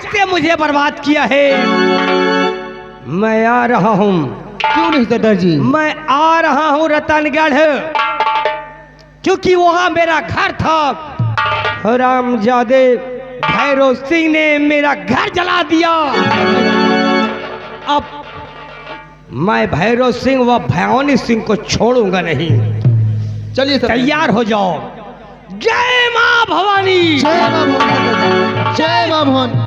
कैसे मुझे बर्बाद किया है। मैं आ रहा हूँ। क्यों नहीं सरदार जी? मैं आ रहा हूँ रतनगढ़, क्योंकि वहां मेरा घर था। हरामजादे भैरव सिंह ने मेरा घर जला दिया। अब मैं भैरव सिंह व भवानी सिंह को छोड़ूंगा नहीं। चलिए सर, तैयार हो जाओ। जय मां भवानी। जय मां भवानी। जय मां भवानी।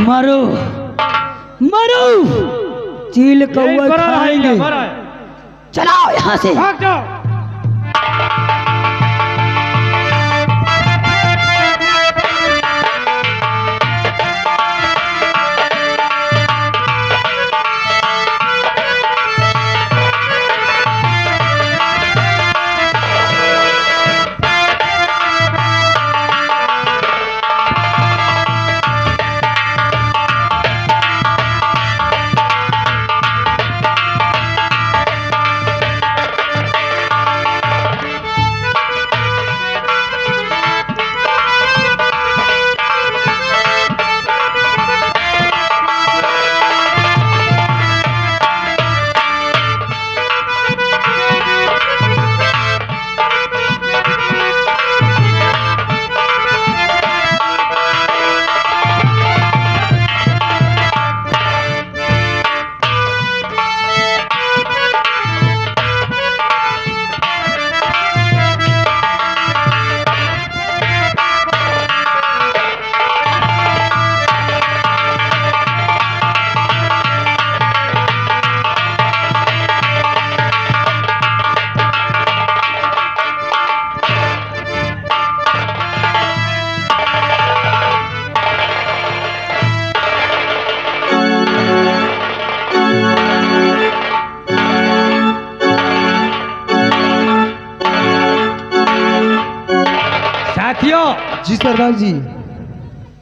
मरो मरो, चील कौआ खाएंगे। चलाओ यहाँ से। भाग जाओ। जी सरदार जी।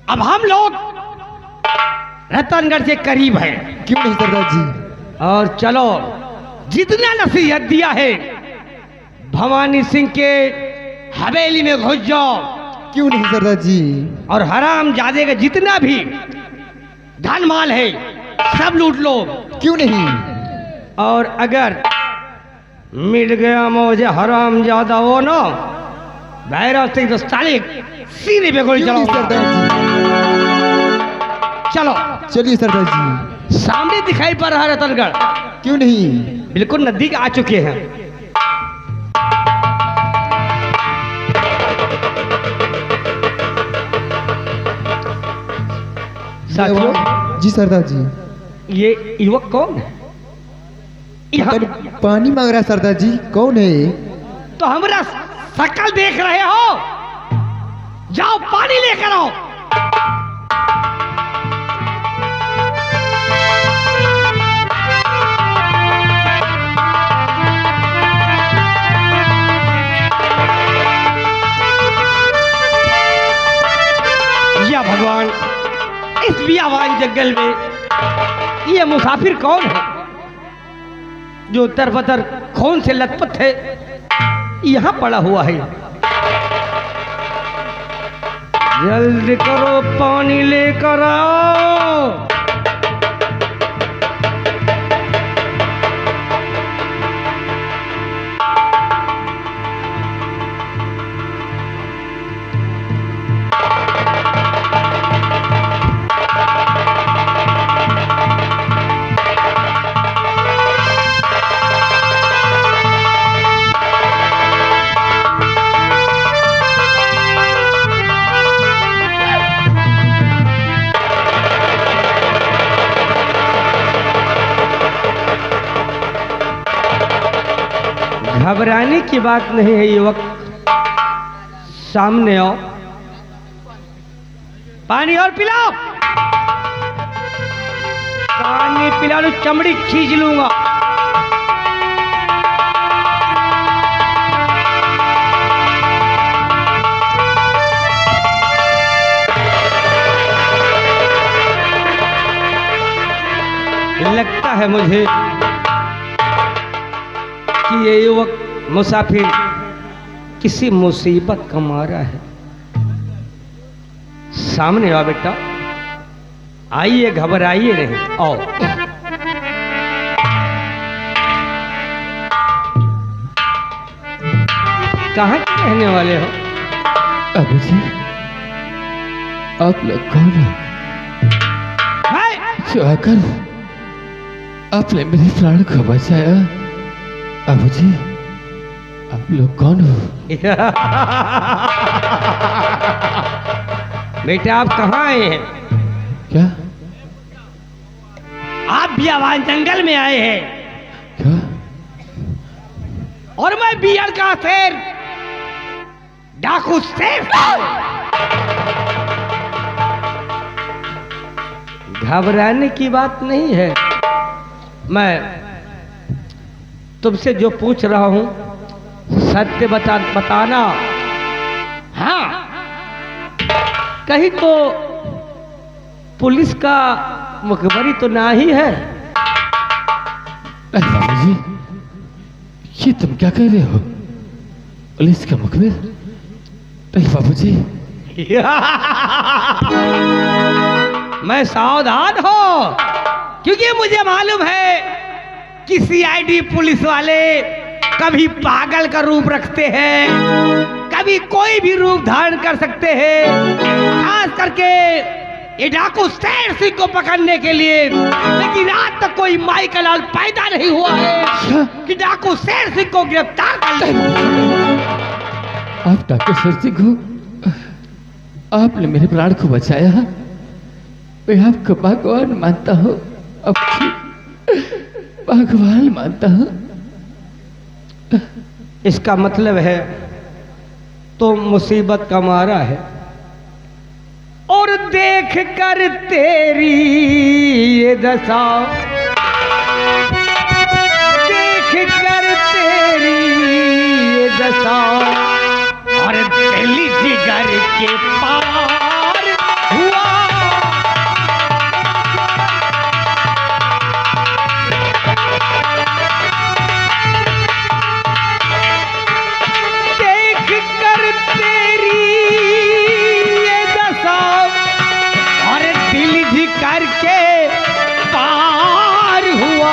अब हम लोग रतनगढ़ के करीब हैं। क्यों नहीं सरदार जी? और चलो, जितना नसीहत दिया है भवानी सिंह के हवेली में घुस जाओ। क्यों नहीं सरदार जी? और हरामजादे का जितना भी धन माल है सब लूट लो। क्यों नहीं? और अगर मिल गया मुझे हरामजादा वो ना भैरव सिंह तो साले सीने पे गोली क्यों नहीं चलाऊंगा। सरदार जी? चलो चलिए सरदार जी। सामने दिखाई पड़ रहा रतनगढ़। क्यों नहीं? बिल्कुल नजदीक आ चुके हैं। साथियों, जी सरदार जी। ये युवक कौन है? यहाँ पानी मांग रहा है सरदार जी। कौन है? तो हमारा शकल देख रहे हो? जाओ पानी लेकर आओ। या भगवान, इस बियावान जंगल में ये मुसाफिर कौन है जो तरबतर खून से लथपथ है, यहाँ पड़ा हुआ है? जल्दी करो, पानी लेकर आओ। घबराने की बात नहीं है युवक। सामने आओ, पानी और पिलाओ। पानी पिला तो चमड़ी खींच लूंगा। लगता है मुझे कि ये युवक मुसाफिर किसी मुसीबत का मारा है। सामने आओ बेटा, आइए, घबराइए नहीं, आओ। कहाँ के रहने वाले हो? अबू जी, आप लोग कौन हो? जो आकर आपने मेरे प्राण को बचाया। अबू जी, आप लोग कौन हो? बेटा आप कहाँ आए हैं? क्या? आप बियावान जंगल में आए हैं। क्या? और मैं बियर का शेर, डाकू शेर। घबराने की बात नहीं है। मैं तुमसे जो पूछ रहा हूं सत्य बताना। हाँ, कहीं तो पुलिस का मुखबरी तो ना ही है। अरे बाबू जी, ये तुम क्या कह रहे हो? पुलिस का मुखबिर? नहीं बाबू जी। मैं सावधान हो, क्योंकि मुझे मालूम है कि सीआईडी पुलिस वाले कभी पागल का रूप रखते हैं, कभी कोई भी रूप धारण कर सकते हैं, खास करके ये डाकू शेर सिंह को पकड़ने के लिए। लेकिन आज तक कोई माई का लाल पैदा नहीं हुआ है कि डाकू शेर सिंह को गिरफ्तार कर ले। आप डाकू शेर सिंह हो? आपने मेरे प्राण को बचाया। मैं आपको भगवान मानता हूँ, भगवान मानता हूँ। इसका मतलब है तो मुसीबत का मारा है, और देख कर तेरी ये दशा, देख कर तेरी ये दशा, और दिल जिगर के पार हुआ। करके पार हुआ,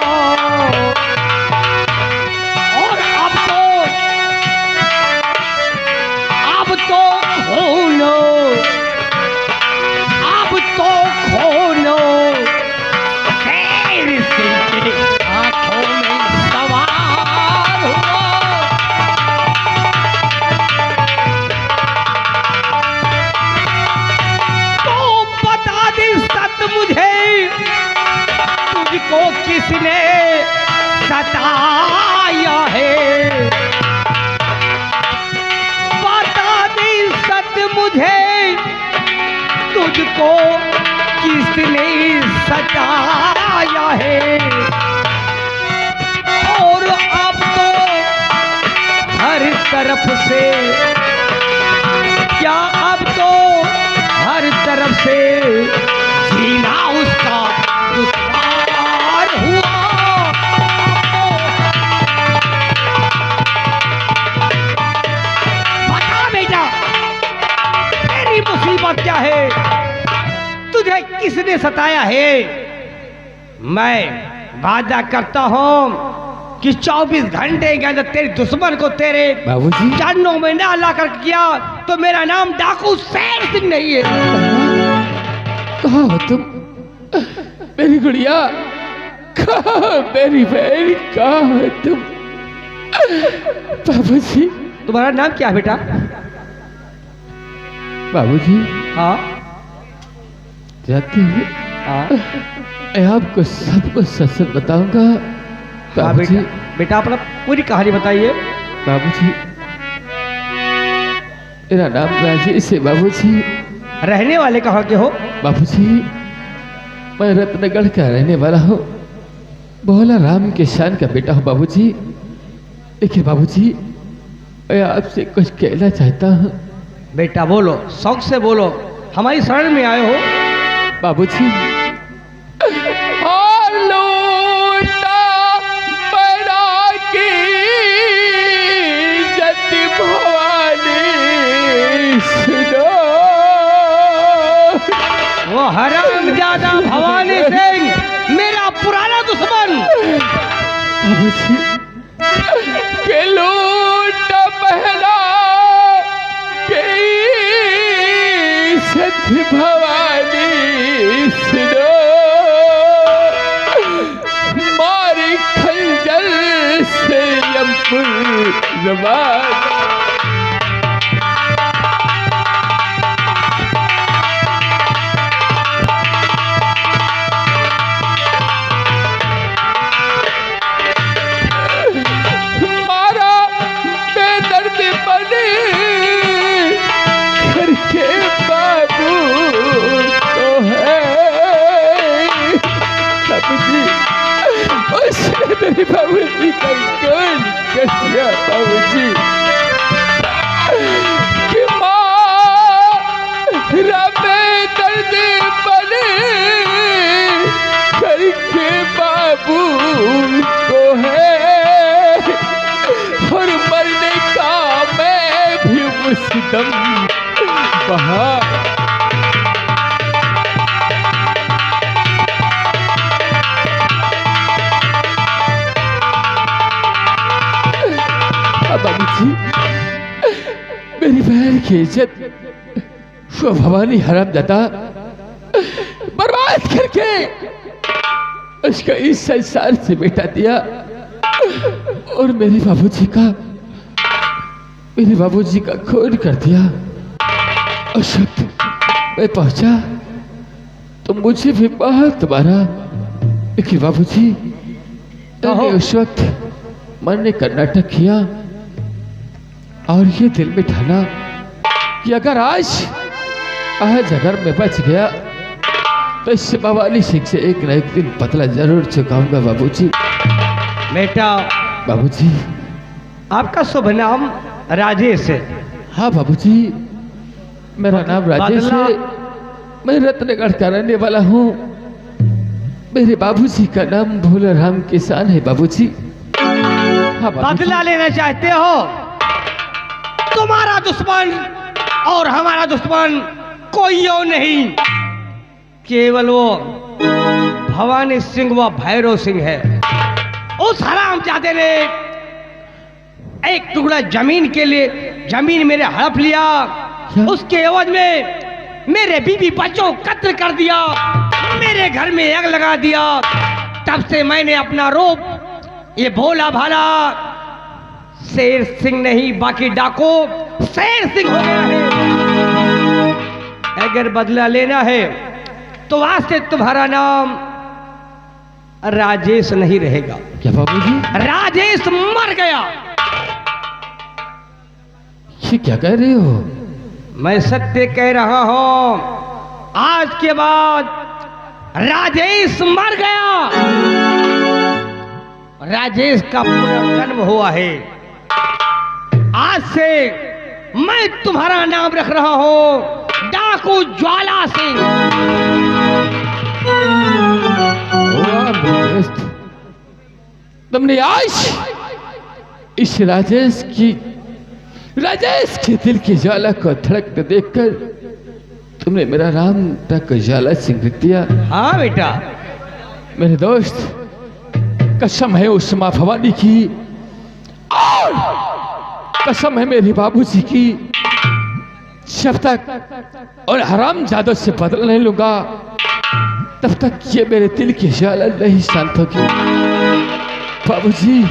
और अब तो खोलो, अब तो खोलो शेर सिंह के आंखों में सवार हुआ। तो बता दे सत मुझे, तुझको किसने सताया है? बता दे सत मुझे, तुझको किसने सताया है? और अब तो हर तरफ से, क्या अब तो हर तरफ से जीना उसका दुश्वार हुआ। बता बेटा, तेरी मुसीबत क्या है? तुझे किसने सताया है? मैं वादा करता हूं कि 24 घंटे के अंदर तेरे दुश्मन को तेरे बाबूजी, चरणों में ना ला कर किया तो मेरा नाम डाकू शेर सिंह नहीं है। कहाँ हो तुम? मेरी गुड़िया, कहाँ मेरी बहन, कहाँ हो तुम? बाबूजी। तुम्हारा नाम क्या है बेटा? बाबूजी, हाँ जाते हुए हाँ मैं आपको सब कुछ सच सच बताऊंगा। हाँ बाबूजी, बेटा, बेटा अपना पूरी कहानी बताइए। बाबूजी, मेरा नाम राजेश है बाबूजी। रहने वाले कहाँ के हो? बाबूजी मैं रत्नगढ़ का रहने वाला हूँ, भोला राम के शान का बेटा हूँ बाबूजी। देखिए बाबूजी मैं आपसे कुछ कहना चाहता हूँ। बेटा बोलो, शौक से बोलो, हमारी शरण में आए हो। बाबूजी वो हरामजादा भवानी सिंह मेरा पुराना दुश्मन। के लूट पहला के सत्य भवानी सुनो, मारी खंजर से यमपुर रवाना। मेरे बाबूजी का कौन कर दिया बाबूजी कि माँ रबे दर्द बने करके बाबू को है, और मरने का मैं भी मुस्दम बहा। बाबूजी मेरी बहन की इज्जत वो भवानी हरामजादा बर्बाद करके उसका इस संसार से मिटा दिया, और मेरे बाबूजी का खून कर दिया। उस वक्त मैं पहुंचा तो मुझे भी बहुत मारा, लेकिन बाबूजी मैंने उस वक्त मरने का नाटक किया और ये दिल में ठाना कि अगर आज अगर मैं बच गया तो इस भवानी सिंह से एक न एक दिन बदला जरूर चुकाऊंगा बाबूजी। बेटा बाबूजी आपका शुभ नाम राजेश है? हाँ बाबूजी मेरा नाम राजेश है, मैं रत्नगढ़ का रहने वाला हूँ। मेरे बाबूजी का नाम भोला राम किसान है बाबूजी। हाँ बदला लेना चाहते हो? तुम्हारा दुश्मन और हमारा दुश्मन कोई और नहीं, केवल वो भवानी सिंह व भैरव सिंह है। उस हरामजादे ने एक टुकड़ा जमीन के लिए जमीन मेरे हड़प लिया, उसके एवज में मेरे बीवी बच्चों को कत्ल कर दिया, मेरे घर में आग लगा दिया। तब से मैंने अपना रूप ये भोला भाला शेर सिंह नहीं बाकी डाको शेर सिंह हो गया है। अगर बदला लेना है तो आज से तुम्हारा नाम राजेश नहीं रहेगा। क्या बाबूजी? राजेश मर गया। ये क्या कह रहे हो? मैं सत्य कह रहा हूं, आज के बाद राजेश मर गया। राजेश का पुनर्जन्म हुआ है। आज से मैं तुम्हारा नाम रख रहा हूं डाकू ज्वाला सिंह। तुमने आज इस राजेश के दिल की ज्वाला को धड़कते देखकर तुमने मेरा नाम डाकू ज्वाला सिंह रख दिया। हाँ बेटा। मेरे दोस्त कसम है उस माँ भवानी की और कसम है मेरे बाबूजी की, जब तक और हराम जादू से बदला नहीं लूंगा तब तक ये मेरे दिल की ज्वाला नहीं शांत होगी। बाबूजी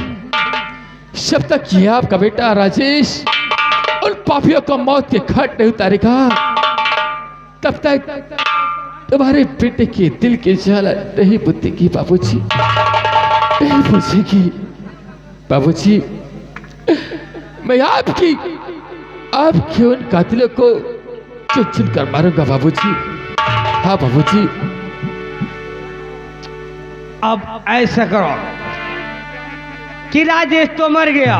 जब तक ये आपका बेटा राजेश उन पापियों को मौत के घाट नहीं उतारेगा तब तक तुम्हारे बेटे के दिल की ज्वाला नहीं बुझेगी बाबूजी, नहीं बुझेगी। बाबूजी मैं आपकी आप क्यों उन कातिलों को चुन चुन कर मारूंगा बाबूजी। हाँ बाबूजी। अब ऐसा करो कि राजेश तो मर गया,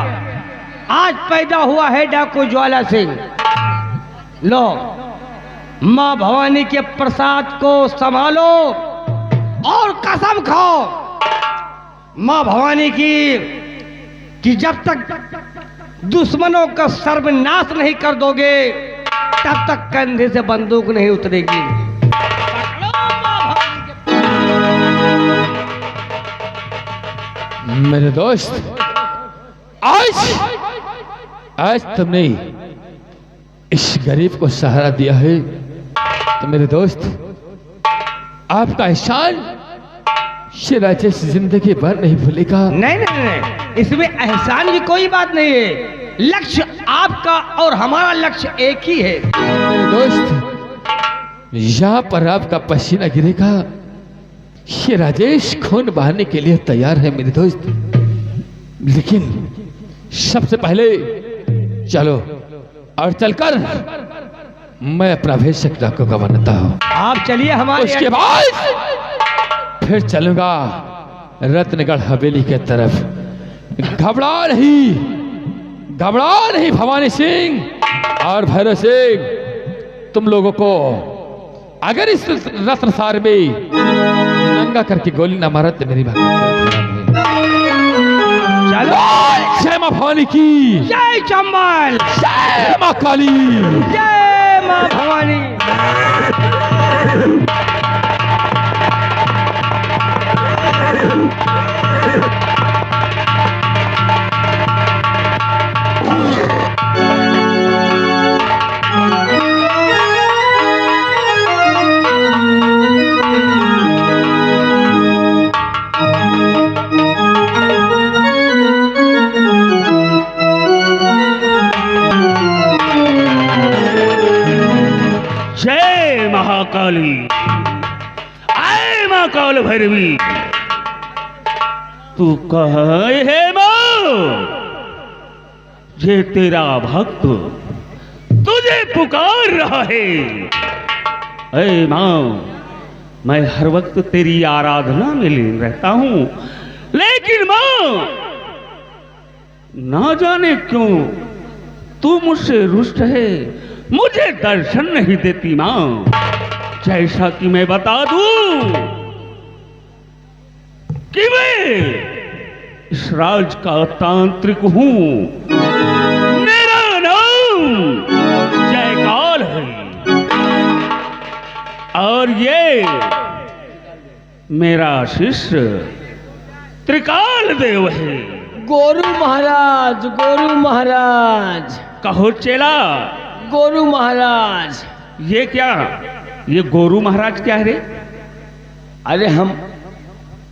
आज पैदा हुआ है डाकू ज्वाला सिंह। लो माँ भवानी के प्रसाद को संभालो और कसम खाओ माँ भवानी की कि जब तक दुश्मनों का सर्वनाश नहीं कर दोगे तब तक कंधे से बंदूक नहीं उतरेगी। मेरे दोस्त, आज तुमने इस गरीब को सहारा दिया है तो मेरे दोस्त आपका एहसान ये राजेश जिंदगी भर नहीं भूलेगा। नहीं नहीं नहीं, इसमें एहसान की कोई बात नहीं है। लक्ष्य आपका और हमारा लक्ष्य एक ही है। मेरे दोस्त यहाँ पर आपका पसीना गिरेगा, ये राजेश खून बहाने के लिए तैयार है मेरे दोस्त। लेकिन सबसे पहले चलो और चलकर मैं अपना भेषक डाकू का बनता हूँ। आप चलिए हमारे। उसके बाद फिर चलूंगा रत्नगढ़ हवेली के तरफ। घबरा नहीं भवानी सिंह और भैरव सिंह, तुम लोगों को अगर इस रत्नसार में नंगा करके गोली ना मारा तो मेरी बात चलो। जय मां भवानी की, जय चंबल, जय मां काली, जय मां भवानी। जय महाकाली, आए माँ काल भैरवी, तू कहाँ है माँ? ये तेरा भक्त तुझे पुकार रहा है। ऐ माँ, मैं हर वक्त तेरी आराधना में लीन रहता हूँ, लेकिन माँ ना जाने क्यों तू मुझसे रुष्ट है, मुझे दर्शन नहीं देती माँ। जैसा कि मैं बता दूं कि मैं इस राज का तांत्रिक हूं, मेरा नाम जयकाल है और ये मेरा शिष्य त्रिकाल देव है। गोरू महाराज, गोरू महाराज, कहो चेला, गोरू महाराज। ये क्या, ये गोरू महाराज क्या है रे? अरे हम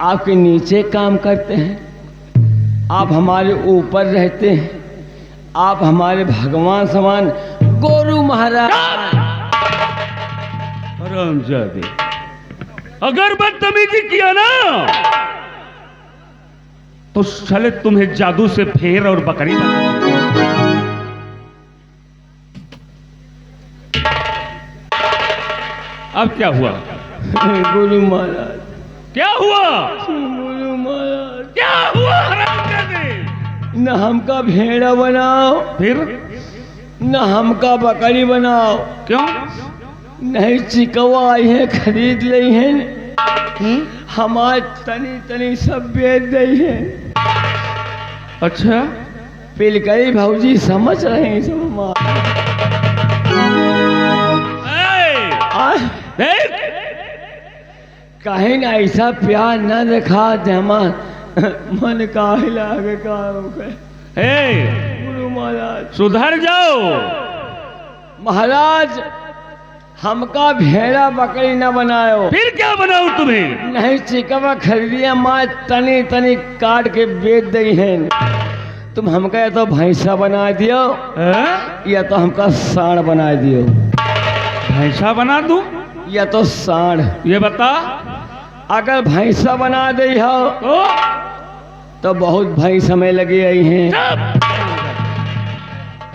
आपके नीचे काम करते हैं, आप हमारे ऊपर रहते हैं, आप हमारे भगवान समान। गोरू महाराज। हरामजादे, अगर बदतमीजी किया ना तो साले तुम्हें जादू से फेर और बकरी बना। अब क्या हुआ? गुरु महाराज, क्या हुआ? गुरु महाराज, क्या हुआ हरामजादे? न हमका भेड़ा बनाओ, फिर न हमका बकरी बनाओ। क्यों? नहीं चिकवा आई है, खरीद ली है, हमारे तनी तनी सब बेच दी है। अच्छा, पिलकरी भौजी समझ रहे हैं सब हमारे। देख, कहीं ना ऐसा प्यार न दिखा दे, हमार मन काहे लागे का हो गए। गुरु महाराज, सुधर जाओ। महाराज हमका भेड़ा बकरी न बनायो। फिर क्या बनाऊं तुम्हें? नहीं चिकवा खरीदिया, माँ तनी तनी काट के बेच दी है। तुम हमका या तो भैंसा बना दियो या तो हमका सांड बना दियो। भैंसा बना दूं या तो सांड? ये बता। अगर भैंसा बना दी हो तो बहुत भैंस हमें लगी आई हैं।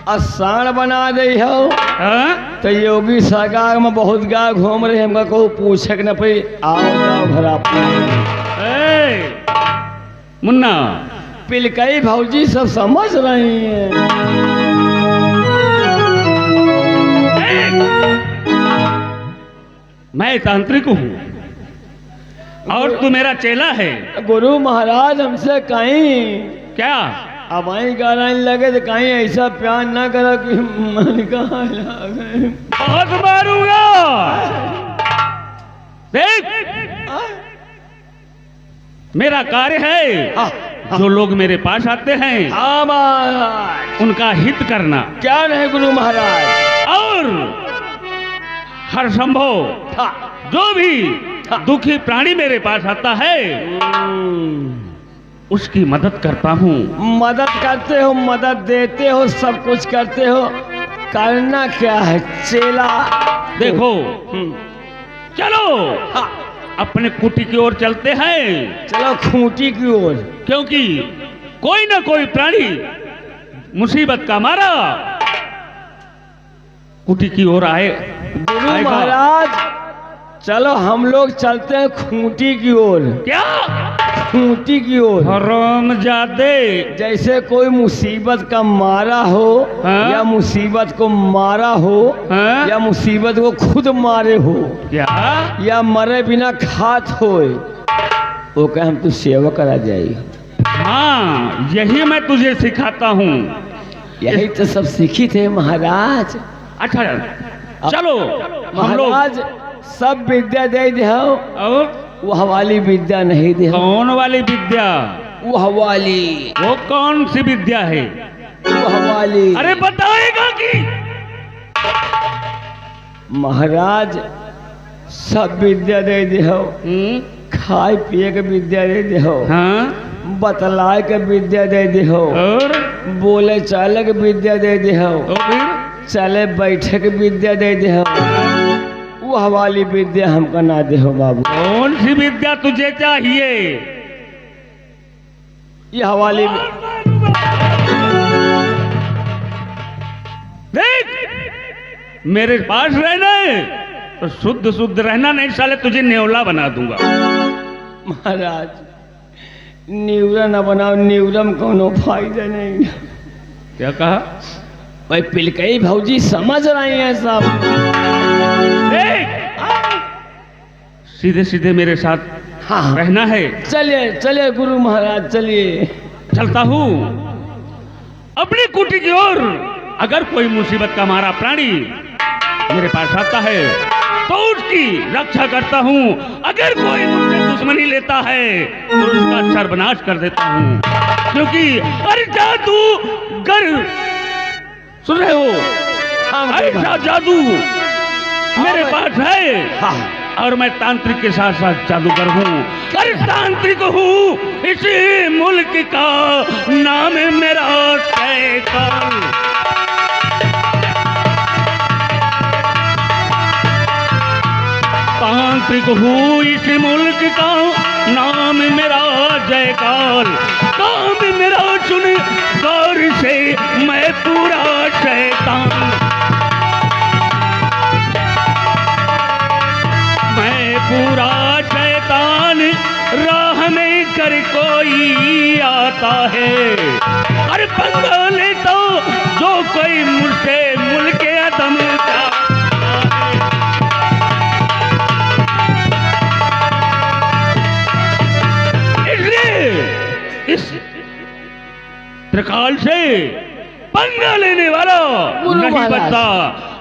आसान बना दे हो हाँ? तो योगी सरकार में बहुत गा घूम रहे हमका को पूछे के न पड़ी आओ जाओ घर आप ए, मुन्ना पिलकई भौजी सब समझ रही हैं। मैं तांत्रिक हूँ और तू मेरा चेला है। गुरु महाराज हमसे कहीं क्या? अब वहीं गाने लगे तो कहीं ऐसा प्यार ना करो कि मन कहा लगे। बहुत मारूंगा। देख, मेरा कार्य है जो लोग मेरे पास आते हैं हाँ महाराज। उनका हित करना क्या नहीं गुरु महाराज। और हर संभव जो भी दुखी प्राणी मेरे पास आता है उसकी मदद करता हूँ। मदद करते हो, मदद देते हो, सब कुछ करते हो, करना क्या है चेला? देखो, चलो अपने कुटी की ओर चलते हैं। चलो खूंटी की ओर। क्योंकि कोई ना कोई प्राणी मुसीबत का मारा कुटी की ओर आए। गुरु आएगा। महाराज चलो हम लोग चलते हैं खूंटी की ओर। क्या? खूंटी की ओर। हरामजादे, जैसे कोई मुसीबत का मारा हो हाँ? या मुसीबत को मारा हो हाँ? या मुसीबत को खुद मारे हो क्या? या मरे बिना खात हो वो कहे हम तू सेवा करा जाई। हाँ, यही मैं तुझे सिखाता हूँ। यही तो सब सीखी थे महाराज। अच्छा चलो हम लोग। महाराज सब विद्या दे दे और वो हवाली विद्या नहीं दे। कौन वाली विद्या? वो हवाली। वो कौन सी विद्या है? वो हवाली। अरे बताएगा कि? महाराज सब विद्या दे दे खाए पिए के विद्या दे दे हाँ? बतलाए के विद्या दे दे और बोले चाले के विद्या दे दे फिर चले बैठे के विद्या दे दे वो हवाली विद्या हमको ना दे हो बाबू। कौन सी विद्या तुझे चाहिए? ये हवाली देख, मेरे पास रहना है तो शुद्ध शुद्ध रहना, नहीं साले तुझे नेवला बना दूंगा। महाराज न्यूरा ना बनाओ, न्यूरम कोनो फायदा नहीं। क्या कहा? भाई पिलकई भौजी समझ रही हैं सब। देख, सीधे सीधे मेरे साथ हाँ रहना है। चलिए चलिए गुरु महाराज चलिए। चलता हूँ अपनी कुटी की ओर। अगर कोई मुसीबत का मारा प्राणी मेरे पास आता है तो उसकी रक्षा करता हूँ। अगर कोई मुझसे दुश्मनी लेता है तो उसका सर्वनाश कर देता हूँ। क्योंकि अरे जादू गर सुन रहे हो? ऐसा जादू मेरे पास है। हाँ। और मैं तांत्रिक के साथ साथ जादूगर हूँ। अरे तांत्रिक हूँ, इसी मुल्क का नाम है मेरा शैतान। तांत्रिक हूँ, इस मुल्क का नाम मेरा जयकाल। काम मेरा सुन गौर से, मैं पूरा शैतान। मैं पूरा शैतान, राह में कर कोई आता है। अरे पंगा ले तो जो कोई मुझसे मुल्क अदम का। इस त्रिकाल से पंगा लेने वाला नहीं बनता।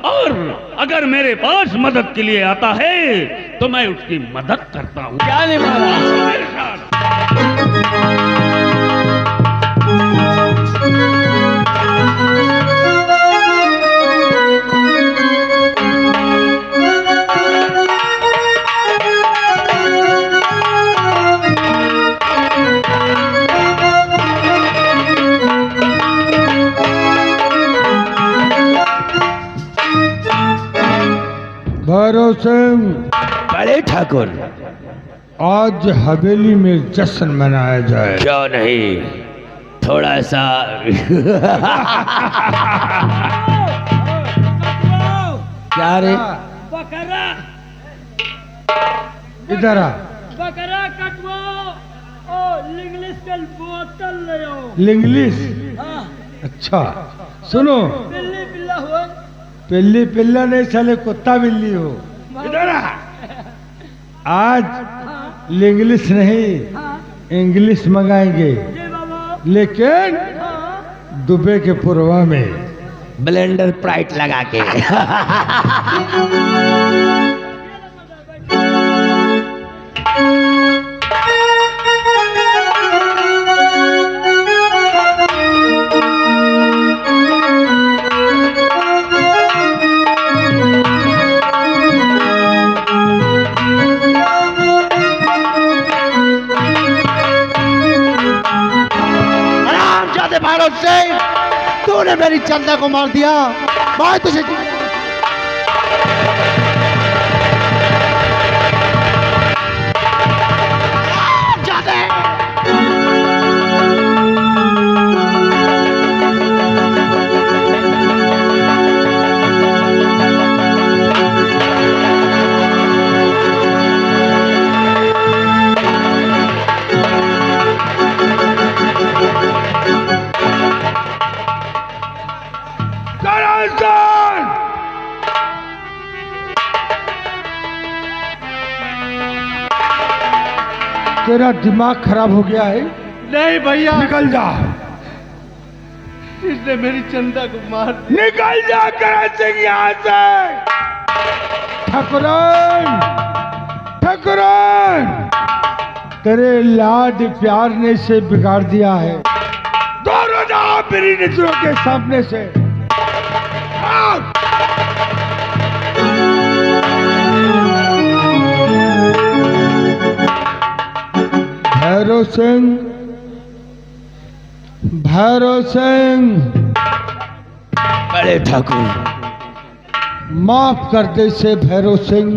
और अगर मेरे पास मदद के लिए आता है तो मैं उसकी मदद करता हूँ। क्या नहीं महाराज? मेरे साथ भैरव सिंह, बड़े ठाकुर आज हवेली में जश्न मनाया जाए। क्यों नहीं? थोड़ा सा क्या रे? बकरा इधर आ। बकरा कटवा और इंग्लिश का बोतल ले आओ। लिंग्लिश। हाँ, अच्छा सुनो, बिल्ली बिल्ला हो। पिल्ली पिल्ला नहीं साले कुत्ता बिल्ली हो। इधर आ। आज लिंग्लिश नहीं हाँ, इंग्लिश मंगाएंगे, जी बाबा। लेकिन हाँ, दुबे के पुरवा में। ब्लेंडर प्राइट लगा के। हरामजादे भैरव सिंह, तूने मेरी चंदा को मार दिया। मैं तुझे हरामजादे! तेरा दिमाग खराब हो गया है? नहीं भैया, निकल जा, इसने मेरी चंदा को मार दिया। निकल जा करण सिंह यहाँ से। ठकुरन, ठकुरन, तेरे लाड प्यार ने इसे बिगाड़ दिया है। दोनों जाओ मेरी नजरों के सामने से। आउट! भैरव सिंह, भैरव सिंह, बड़े ठाकुर, माफ कर दे से भैरव सिंह।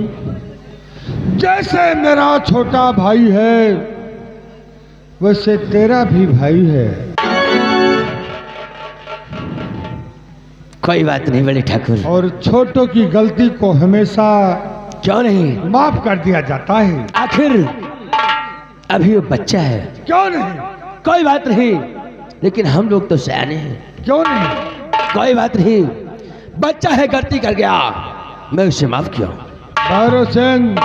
जैसे मेरा छोटा भाई है वैसे तेरा भी भाई है। कोई बात नहीं बड़े ठाकुर। और छोटों की गलती को हमेशा क्यों नहीं? माफ कर दिया जाता है। आखिर अभी वो बच्चा है। क्यों नहीं? कोई बात नहीं, लेकिन हम लोग तो सयाने हैं। क्यों नहीं? कोई बात नहीं, बच्चा है, गलती कर गया, मैं उसे माफ किया। भैरव सिंह,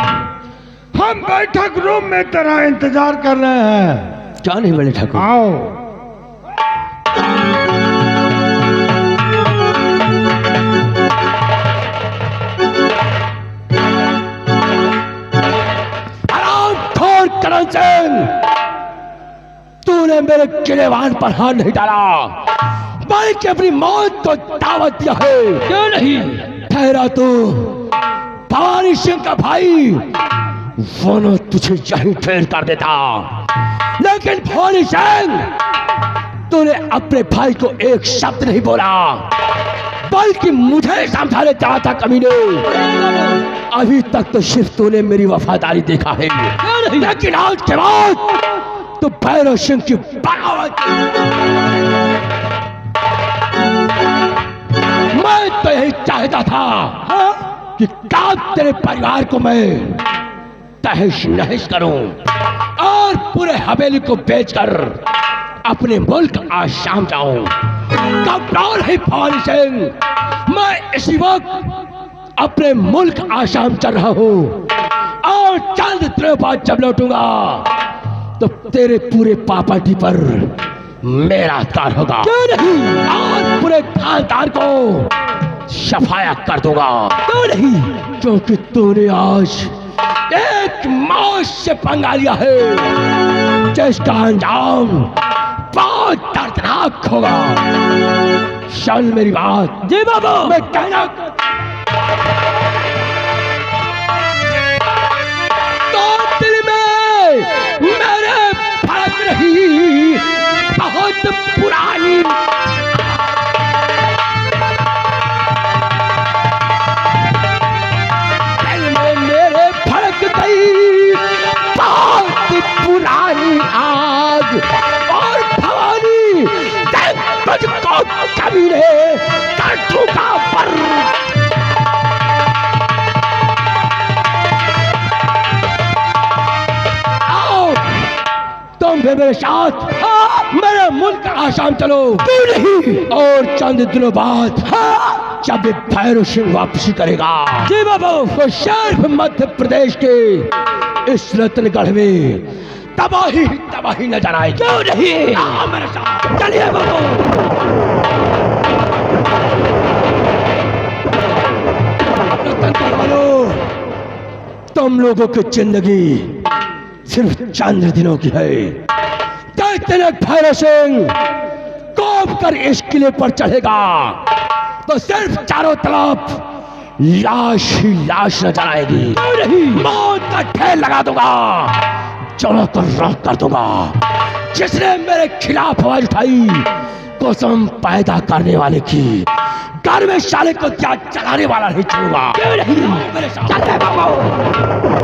हम बैठक रूम में तेरा इंतजार कर रहे हैं। क्यों नहीं बड़े ठाकुर? आओ। हरामखोर करण सिंह, तूने मेरे किलेवान पर हाथ नहीं डाला, बल्कि अपनी मौत को दावत दिया है। क्यों नहीं? ठहरा तो भवानी सिंह का भाई, वो तुझे यहीं ठेर कर देता, लेकिन भवानी सिंह, तूने अपने भाई को एक शब्द नहीं बोला, बल्कि मुझे समझाने चाहा था। कमीने, अभी तक तो सिर्फ तूने मेरी वफादारी देखा है, लेकिन आज के बाद तो भैरव सिंह की बगावत। मैं तो यही चाहता था कि कब तेरे परिवार को मैं तहस नहस करूं और पूरे हवेली को बेचकर अपने मुल्क आसाम जाऊं। घबराओ नहीं भवानी सिंह, मैं इसी वक्त अपने मुल्क आसाम चल रहा हूं और चंद दिनों बाद जब लौटूंगा तो तेरे पूरे पापाटी पर मेरा अधिकार होगा। क्यों नहीं? और पूरे खानदान को सफाया कर दूंगा। क्यों नहीं? क्योंकि तूने आज एक मौत से पंगा लिया है जिसका अंजाम बहुत दर्दनाक होगा। चल मेरी बात। जी बाबा। मैं कहना तो दिल में मेरे फर्क रही बहुत पुरानी। दिल में मेरे फर्क गई बहुत पुरानी आग, और भवानी मेरे साथ? मेरे मुल्क आसाम चलो। क्यों नहीं? और चंद दिनों बाद जब भैरव सिंह वापसी करेगा जी बाबू, तो सिर्फ मध्य प्रदेश के इस रतनगढ़ में तबाही तबाही नजर आएगी। क्यों नहीं? मेरे साथ चलिए बाबू। रतनगढ़ वालों, तुम लोगों की जिंदगी सिर्फ चंद दिनों की है। भैरव सिंह कौप कर इस किले पर चढ़ेगा तो सिर्फ चारों तरफ लाश ही लाश नजर आएगी। मौत का ढेर लगा दूंगा, चलो तो राख कर दूंगा। जिसने मेरे खिलाफ आवाज उठाई, कसम पैदा करने वाले की, घर में साले को क्या चलाने वाला नहीं छोड़ूंगा। मेरे साथ चल बाबू।